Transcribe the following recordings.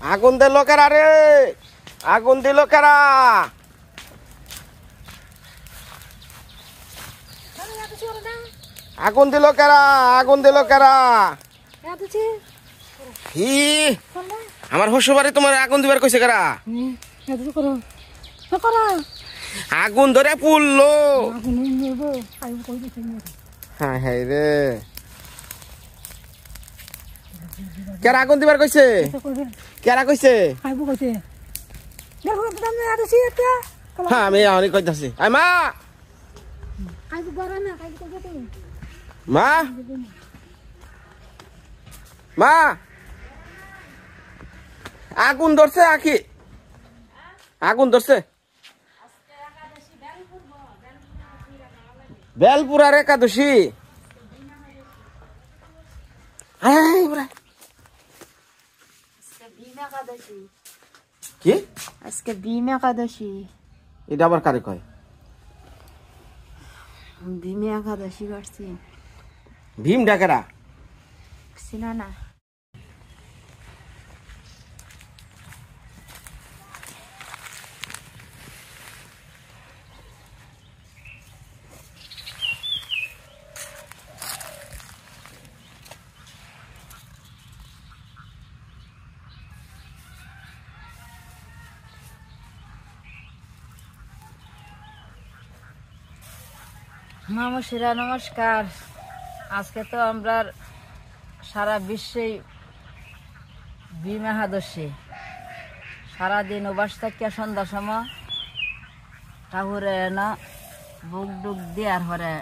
আগুন দিল কারা রে? আগুন দিল কারা? আগুন দিল কারা? আগুন দিল কারা? হি আমার শ্বশুরবাড়ি তোমার আগুন দিবার কইছে কারা? আগুন ধরে পুড়লো। হ্যাঁ হ্যাঁ রে, কেরা আগুন দিবার কইছে? কেরা কইছে? হ্যাঁ আমি অনেক কইতাছি। আই মা, মা, মা, আগুন ধরছে আখি, আগুন ধরছে। বেলপুরার একাদশী। কি আজকে ভীম একাদশী? এটা আবার কারে কয়? ভীম একাদশী করছি। ভীম ডাকেরা চিনা না? নমস্কার নমস্কার। আজকে তো আমরা সারা বিশ্বে ভীম একাদশী, সারাদিন উপাস থাকিয়া সন্ধ্যার সময় ঠাকুরে না বুক ডুক দেওয়ার পরে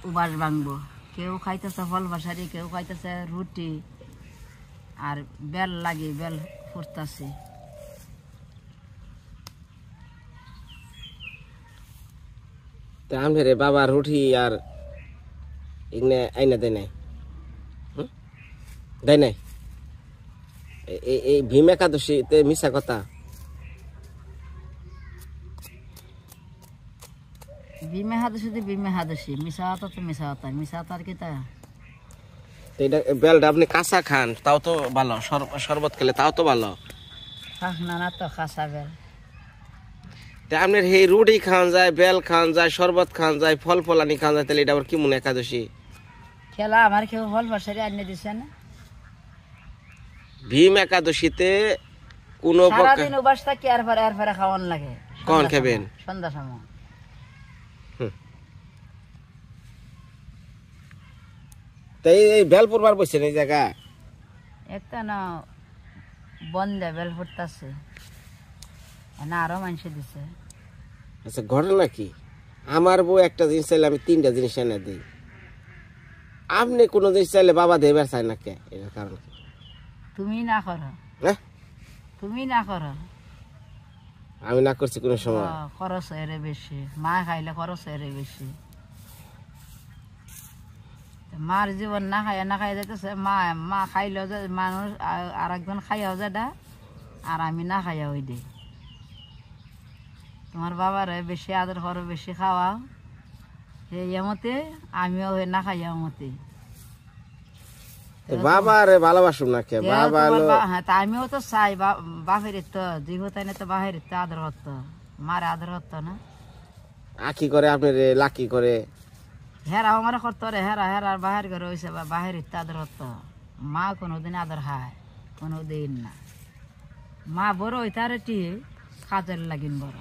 উপাস ভাঙবো। কেউ খাইতেছে ফল বাসারি, কেউ খাইতেছে রুটি, আর বেল লাগি বেল ফুরতাছে। আমি রে বাবা রুটি আর এগুলো আইনা দেয় নাই, দেয় নাই। এই ভীম একাদশীতে মিশা কথা। ভীম একাদশী তো ভীম একাদশী, মিশা হতা তো মিশা হতা, মিশা হতার কি তা? এটা বেলটা আপনি কাঁচা খান তাও তো ভালো, শরবত খেলে তাও তো ভালো। না না তো খাসা বেল। আপনার এই রুটি খাওয়ান যায়, বেল খাওয়ান যায়, শরবত খাওয়ান যায়, ফল ফলানি খাওয়ান যায়, তাহলে এটা আবার কি মনে একাদশী? খেলা আমার কেউ ফল বাসারি আনিয়ে দিছে না। ভীম একাদশীতে কোনো সারাদিন উপাস থাকি, এরপরে খাওয়ান লাগে। কখন খাবেন? সন্ধ্যা সময়। তাই এই বেল পড়বার বসছেন এই জায়গা? একটা না বন্ধে বেল ফুটতেছে না, আরো মানুষ দিছে। আচ্ছা ঘটনা কি? আমার বউ একটা জিনিস চাইলে আমি 3টা জিনিস এনে দিই, আপনি কোনো জিনিস চাইলে বাবা দেবার চায় না কে? এটার কারণ কি? তুমি না করো, তুমি না করো। আমি না করছি কোনো সময়? খরচ এর বেশি, মা খাইলে খরচ এর বেশি। মার জীবন না খাইয়া না খাই যাইতেছে। মা খাইলেও যে মানুষ আর একজন খাইয়াও যেটা, আর আমি না খাইয়া ওই দিই। তোমার বাবার বেশি আদর করো, বেশি খাওয়াও, সেই মতে আমিও না খাইয়া মতে। বাবারে ভালোবাসুন না কে? বাবা হ্যাঁ, তা আমিও তো চাই বাপের তো জীবতাই না, তো বাপের তো আদর করতো, মারে আদর করতো না। আখি করে আপনার লাকি করে হেরা আমার করতো রে, হেরা বাহির ঘরে হয়েছে বা বাহির তো আদর করতো। মা কোনোদিন আদর খায়, কোনোদিন না। মা বড় হইতারে টি কাজের লাগিন বড়,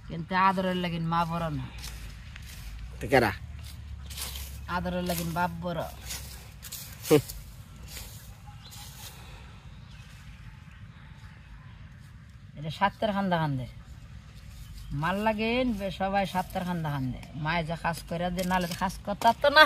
কিন্তু আদরের লাগিন মা বড় না। কেরা আদরের লাগিন বাপ বড়। এটা 7 খান্দা খান্দে মাল লাগেন, সবাই 7 খান্দা খান্দে। মায়ে যে কাজ করে দে, নালে কাজ করতে তো না।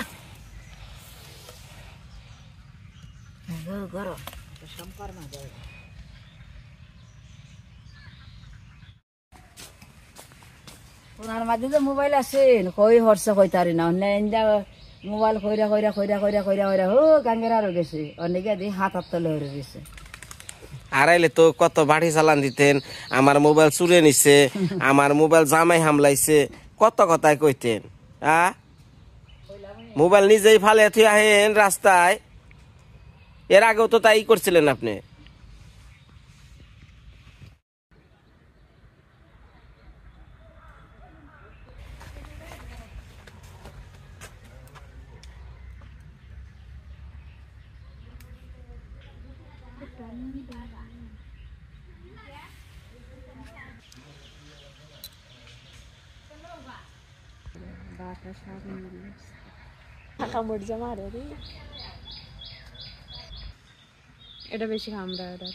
ওনার মাঝে যে মোবাইল আছে কই হরছে কই তারি না, মোবাইল কইরা কইরা কইরা কইরা কইরা কইরা হো গাঙ্গের আরো গেছে, অনেকে দিয়ে হাত তলে হয়ে গেছে। আড়াইলে তো কত বাড়ি চালান দিতেন, আমার মোবাইল চুরে নিছে, আমার মোবাইল জামাই হামলাইছে, কত কথাই কইতেন। মোবাইল নিজেই ফালে থুই আহেন রাস্তায়। এর আগেও তো তাই করছিলেন আপনি। এটা বেশি খামড়া এটা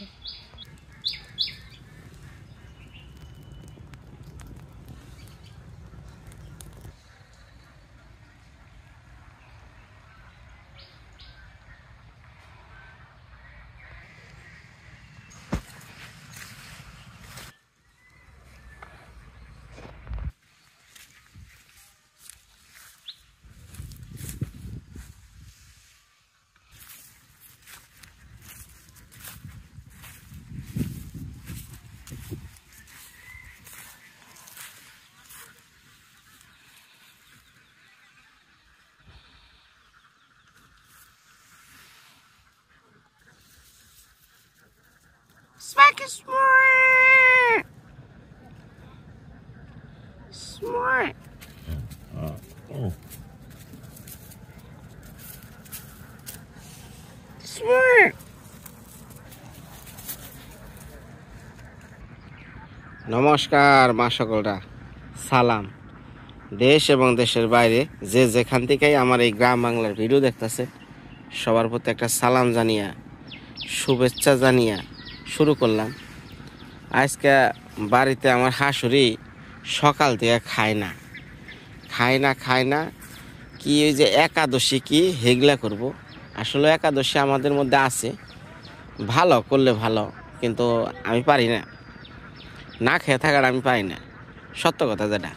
Smack is smart. Smart. Smart. নমস্কার মা সকলরা, সালাম। দেশ এবং দেশের বাইরে যে যেখান থেকেই আমার এই গ্রাম বাংলার ভিডিও দেখতেছে সবার প্রতি একটা সালাম জানিয়া শুভেচ্ছা জানিয়া শুরু করলাম। আজকে বাড়িতে আমার শাশুড়ি সকাল থেকে খায় না কি ওই যে একাদশী কি হেগলা করব। আসলে একাদশী আমাদের মধ্যে আছে, ভালো করলে ভালো, কিন্তু আমি পারি না খেয়ে থাকার আমি পারি না, সত্য কথা যেটা।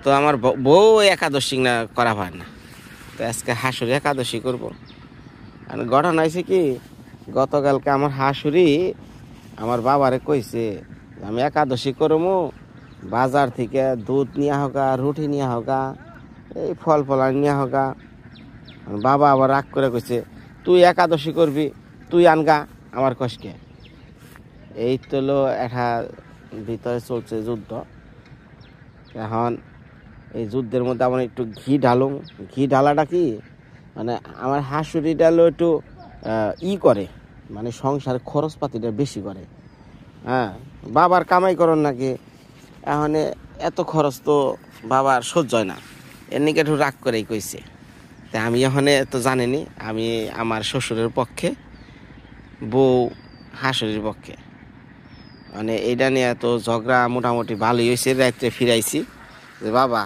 তো আমার বউ একাদশী না করা হয় না, তো আজকে শাশুড়ি একাদশী করব। আর ঘটনা হয়েছে কি, গতকালকে আমার শাশুড়ি আমার বাবারে কইছে আমি একাদশী করবো, বাজার থেকে দুধ নিয়ে হোকা, রুটি নিয়ে হোকা, এই ফল ফলানি নিয়ে হোকা। বাবা আবার রাগ করে কইছে তুই একাদশী করবি, তুই আনগা, আমার কষ্টকে। এই তো এটা ভিতরে চলছে যুদ্ধ। এখন এই যুদ্ধের মধ্যে আমার একটু ঘি ঢালুম। ঘি ঢালাটা কি মানে আমার শাশুড়িটা একটু করে, মানে সংসার খরচপাতিটা বেশি করে। হ্যাঁ, বাবার কামাই করন নাকি, এখন এত খরচ তো বাবার সহ্য হয় না, এর নিকে একটু রাগ করেই কইছে। তা আমি এখন তো জানিনি, আমি আমার শ্বশুরের পক্ষে, বউ শাশুড়ির পক্ষে। মানে এইটা নিয়ে তো ঝগড়া মোটামুটি ভালোই হয়েছে। রাত্রে ফিরাইছি যে বাবা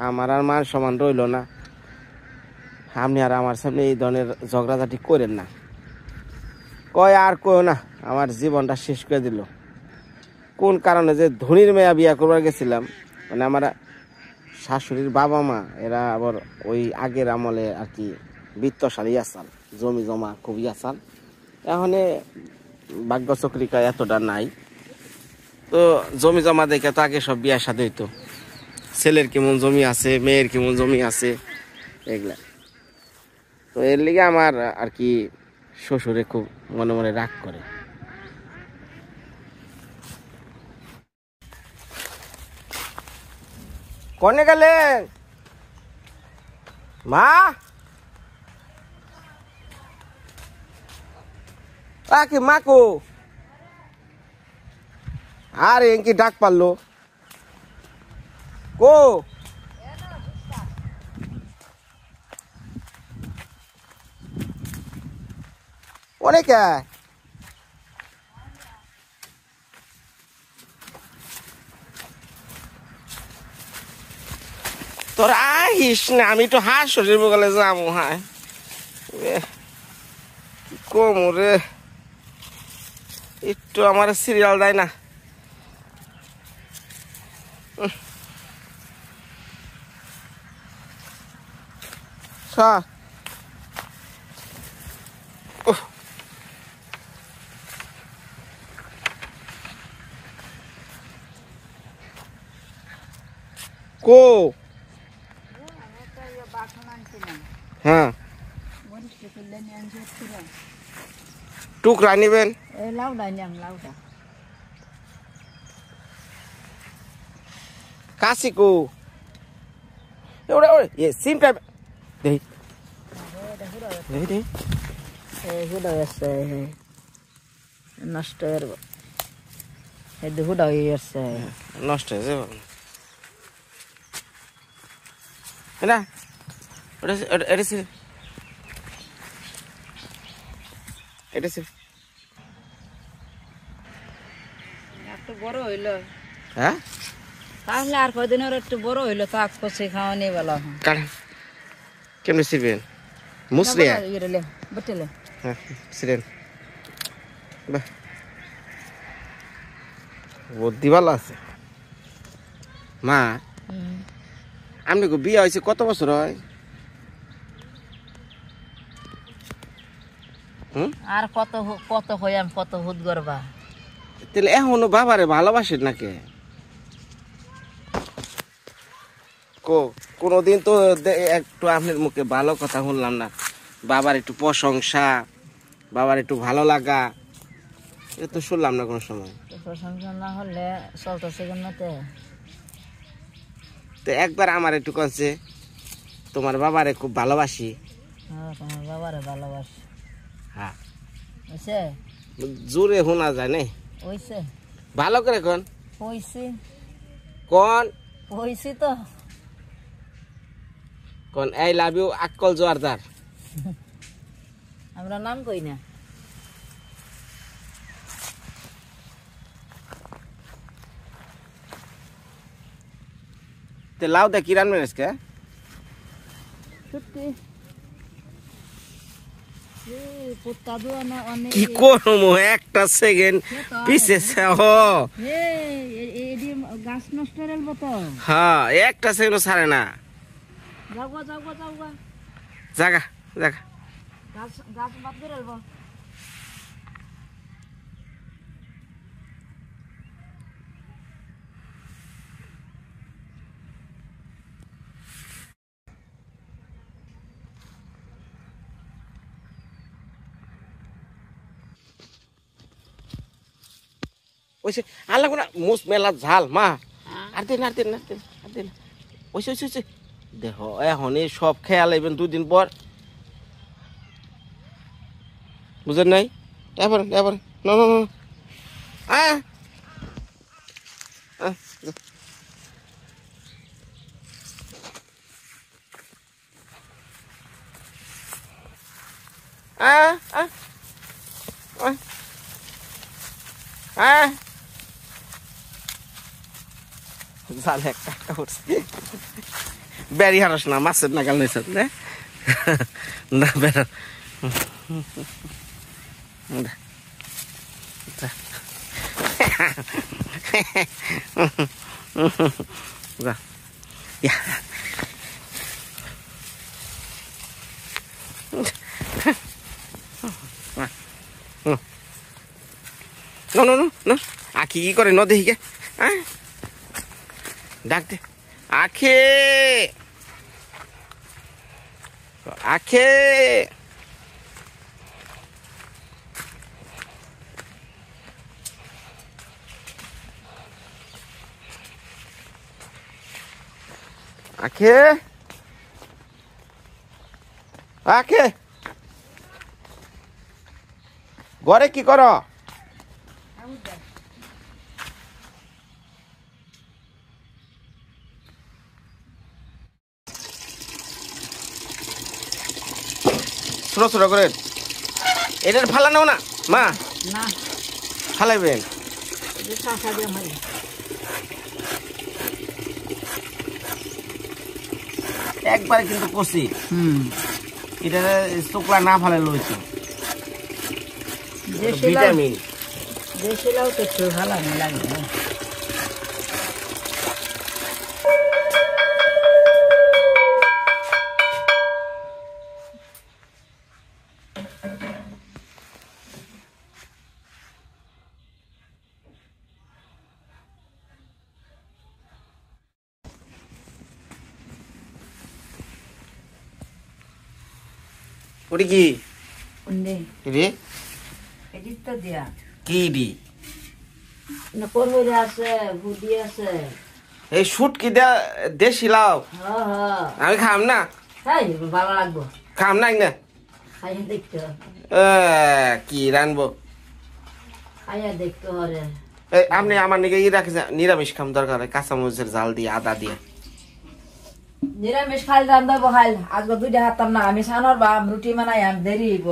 আমার আর মান সমান রইল না, আপনি আর আমার সামনে এই ধরনের ঝগড়াঝাটি করেন না। কয় আর কয় না, আমার জীবনটা শেষ করে দিল। কোন কারণে যে ধনীর মেয়া বিয়া করবার গেছিলাম, মানে আমার শাশুড়ির বাবা মা এরা আবার ওই আগের আমলে আর কি বিত্তশালী আসাল, জমি জমা খুবই আসাল। এখন ভাগ্য চক্রিকা এতটা নাই, তো জমি জমা দেখে তো আগে সব বিয়ার সাথে হইতো, ছেলের কেমন জমি আছে, মেয়ের কেমন জমি আছে, এগুলা। তো এর লিগে আমার আর কি শ্বশুরে খুব মনে মনে রাগ করে। কনে গেলে মা? কি মাকো? আর এঙ্কি ডাক পারলো কো? অনেক তোর আহিস না, আমি একটু শাশুড়ির বগলে যাবো। হ্যাঁ কম রে, একটু আমার সিরিয়াল দেয় না। কো? হ্যাঁ, টুকরা নিবেন? কাশি কো? সিমটা এই হুডা আছে নষ্ট করব এই হুডা হয়ে আছে নষ্ট হয়ে যাবে না এটা এটা এটা একটু বড় হইলো হ্যাঁ তাহলে আর কয়দিনের একটু বড় হইলো তাক কষে খাওয়া নিয়ে বেলা কাটেন কেমনি ছিড়বেন মুসলিয়া ইরেলে বটেলে হ্যাঁ ছিড়েন বাহ বুদ্ধি ভালো আছে মা আপনি বিয়ে হয়েছে কত বছর হয় আর কত কত হইয়াম কত হুদ করবা তাহলে এখনো বাবারে ভালোবাসেন নাকি কোনদিন তো একটু আপনার মুখে ভালো কথা শুনলাম না বাবার একটু প্রশংসা বাবার একটু ভালো লাগা এটা তো শুনলাম না কোনো সময় প্রশংসা না হলে চলতেছে কেমনতে তো একবার আমার একটু কনছে তোমার বাবারে খুব ভালোবাসি তোমার বাবারে ভালোবাসি হ্যাঁ হইছে জোরে শোনা যায় না হইছে ভালো করে কোন হইছে কোন হইছে তো কোন আই লাভ ইউ আক্কল জোয়ারদার আমরা নাম কই না তে লাউ দে কি রান্না আজকে সত্যি পুত্তা দুয়া না অনেক কি করবো একটা সেকেন্ড পিছে ও এডি গাছ নষ্ট হইল তো হ্যাঁ একটা সেকেন্ড ছাড়ে না যাওগা যাওগা যাওগা জাগা জাগা গাছ গাছ বাদ করে আলবো ওইসে আল্লাহ কোনা মুস মেলা ঝাল মা আর দিন আর দিন আর দিন আর দিন ওইসে ওইসে ওইসে দেখো এখন এই সব খেয়াল আইবেন 2 দিন পর বুঝেন নাই এবার এবার না না না জালে একটা উঠছে বেড়ি হারাস না মাছের নাগাল নিয়েছে না বেড়া আখি কি করে ন দেখি গে ডাক দে আখে আখে আখে আখে ঘরে কি করো ছোট ছোট করে এটার ফালানো না মা না ফালাইবেন কাঁচা দিয়ে মারি একবারে কিন্তু কষি এটা শুকলা না ফালে লইছে ভিটামিন দেশি লাউ তো একটু ভালো লাগে ওটি কি রে এদিক তো দিয়া কি ডি না করবই আছে গুদি আছে এই শুট কি দেশি লাউ হ্যাঁ হ্যাঁ আমি খাম না তাই ভালো লাগবো খাম না না খাইয়া দেখতে কি রানবো খাইয়া দেখতে হরে আপনি আমার নিকে রাখেছে নিরামিষ খাম দরকার কাঁচামরিচের জাল দিয়ে আদা দিয়ে নিরামিষ খাইল রান্ধব খাইল আজকে দুইটা হাতাম না আমি সানোর বা রুটি বানাই আমি দেরি হইব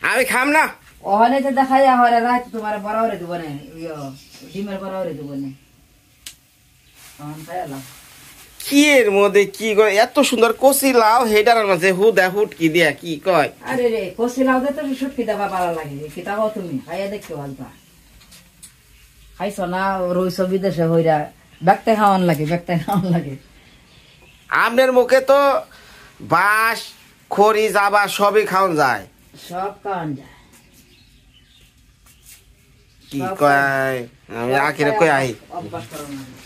আমি খাম না ওখানে তো দেখাইয়া হরে রাত তোমার বড় হরে দিব না ডিমের বড় হরে দিব না খাইলাম কি এর মধ্যে কি করে এত সুন্দর কচি লাউ হেডার মাঝে হুদা হুটকি দিয়া কি কয় আরে রে কষি লাউ দে তো শুটকি দেবা ভালো লাগে কিতাব তুমি খাইয়া দেখতে ভালবা খাইছ না রইছ বিদেশে হইরা ব্যক্তি খাওয়ান লাগে আপনার মুখে তো বাঁশ খড়ি যাবা সবই খাওয়ান যায় সব খাওয়ান যায় কি কয় আমি আখিরে কই আই অভ্যাস করো না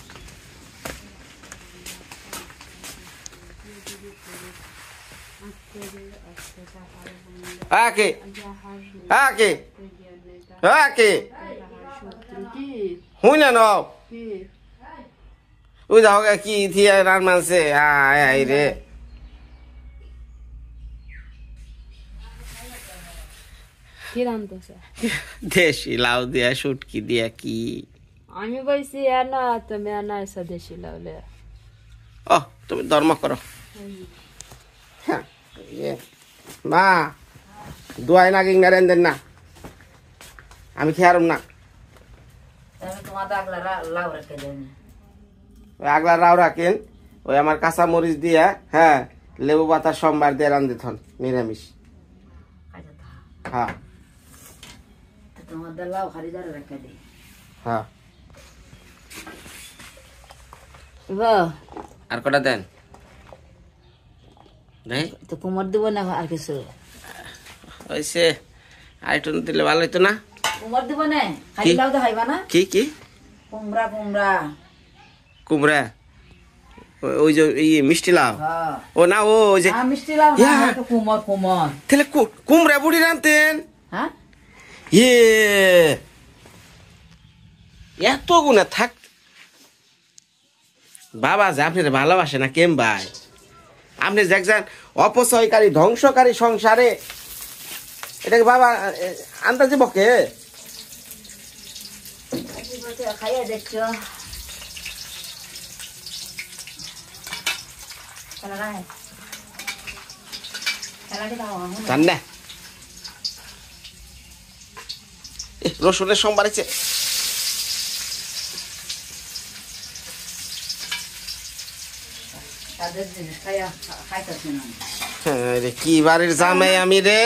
আকে আকে আকে হুই না নাও ওই যাও কি থিয়া রান মানছে আই রে কি রান্ধতেছে? দেশি লাউ দিয়া শুটকি দিয়া কি আমি বলছি না তুমি না এসে দেশি লাউলে ও তুমি ধর্ম করো হ্যাঁ, মা দোয়াই না কিংনা রেন না আমি খেয়ারম না তোমার আগলা লাউ রেখে দেন ওই আগলা রাও রাখেন ওই আমার কাঁচা মরিচ দিয়া হ্যাঁ লেবু পাতা সোমবার দিয়ে রান্ধে থন নিরামিষ হ্যাঁ তোমার লাউ খালি ধরে রেখে দিই হ্যাঁ বাহ আর কটা দেন দেখ তো কুমার দিব না আর কিছু হয়েছে আইটন দিলে ভালো হইতো না কুমার দিব না খালি লাউ তো খাইবা না কি কি কুমড়া কুমড়া ওই যে মিষ্টি লাউ হ্যাঁ ও না ও ওই যে মিষ্টি লাউ ইয়া। না তো কুমার তাহলে কুমড়া বুড়ি রানতেন হ্যাঁ ইয়ে এত গুণা থাক বাবা যে আপনি ভালোবাসে না কেম ভাই আপনি যে একজন অপচয়কারী ধ্বংসকারী সংসারে এটাকে বাবা আন্দাজে বকে খাইয়া দেখছো জান না রসুনের সোমবার আছে কি বাড়ির জামাই আমি রে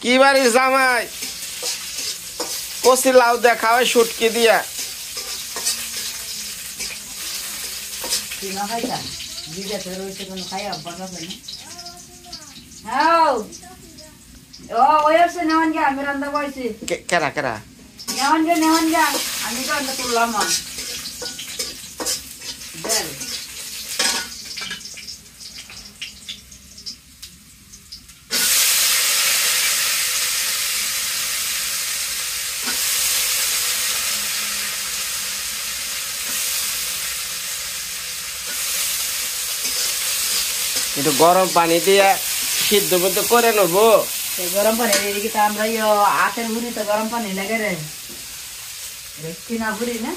কি বাড়ির জামাই কচি লাউ দেখা হয় সুটকি দিয়া আমি রান্না বলছি কেরা কেরা নেওয়ান গা আমি তো রান্না করলাম একটু গরম পানি দিয়ে সিদ্ধ মধ্য করে নেবো গরম পানি এদিকে তো আমরা আতের বুড়ি তো গরম পানি লাগে রে কিনা বুড়ি না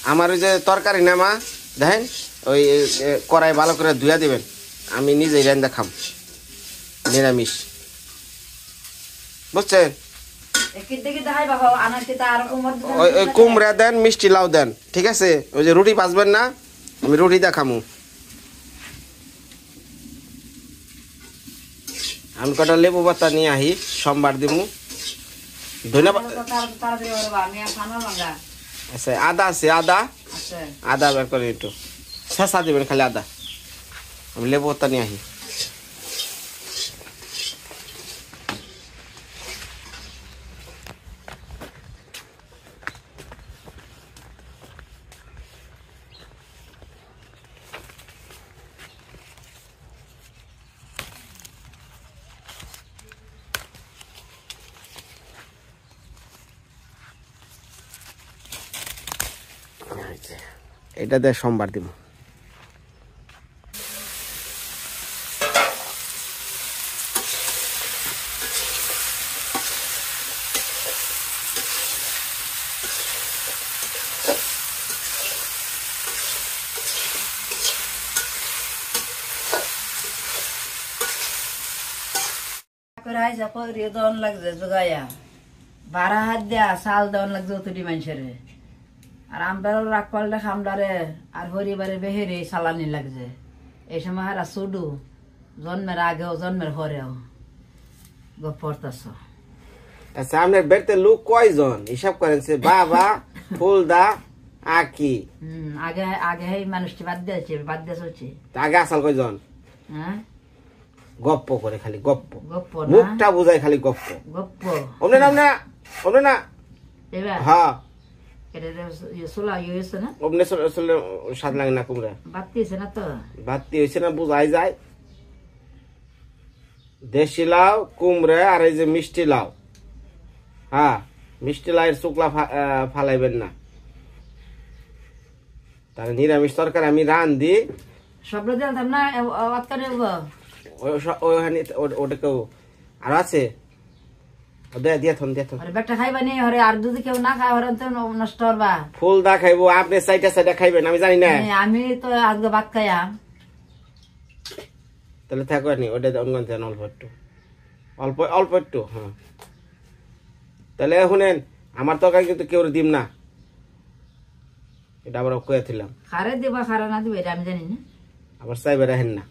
আমার ওই যে তরকারি না মা দেখেন ওই কড়াই ভালো করে ধুয়া দিবেন আমি নিজেই রান্না খাম নিরামিষ বুঝছেন ওই ওই কুমড়া দেন মিষ্টি লাউ দেন ঠিক আছে ওই যে রুটি পাসবেন না আমি রুটি দা খামু আমি কটা লেবু পাতা নিয়ে আহি সোমবার দিমু ধন্যবাদ আচ্ছা আদা আছে আদা আদা বের করে একটু শেষা দিবেন খালি আদা আমি লেবু পাতা নিয়ে আহি এটা দিয়ে সোমবার দিব। করে আইসা পরিয়ে দন লাগছে জোগাইয়া 12 হাত দিয়া চাল দন লাগছে অতটি মানুষের আর আমরা রাগ পাল্টা খামডারে আর হরিবারে বেহেরে চালানি লাগছে এই সময় হারা চুডু জন্মের আগেও জন্মের পরেও গপ পড়তাছ। আচ্ছা আপনার বেড়তে লোক কয়জন হিসাব করেন? সে বাবা ফুলদা আকি আগে আগে এই মানুষটি বাদ দিয়ে চলছে। আগে আসাল কয়জন? হ্যাঁ গপ্প করে খালি গপ্প, গপ্প মুখটা বুঝায় খালি গপ্প। গপ্প ওমনে না ওমনে না এবার হ্যাঁ এটা চুলা ইয়ে হয়েছে না ওমনে চলে স্বাদ লাগে না কুমড়া বাতি হয়েছে না তো বাতি হয়েছে না বুঝাই যায়। দেশি লাউ কুমড়া আর এই যে মিষ্টি লাউ, হ্যাঁ মিষ্টি লাউয়ের শুকলা ফালাইবেন না। তাহলে নিরামিষ তরকারি আমি রান্ধি সব দিলাম না ওটাকেও আর আছে দিয়ে থন বেটা খাইবা নি হরে আর যদি কেউ না খায় হরে তো নষ্ট হবা। ফুল দা খাইবো আপনি সাইটা খাইবেন আমি জানি না। আমি তো আজকে ভাত খাইয়া তাহলে থাকো নি ওটা অনগন দেন অল্প একটু অল্প একটু। হ্যাঁ তাহলে শুনেন আমার তরকারি কিন্তু কেউ দিম না, এটা আবার কয়ে দিলাম। খারে দিবা খারা না দিবা এটা আমি জানি না। আবার চাইবে রাখেন না।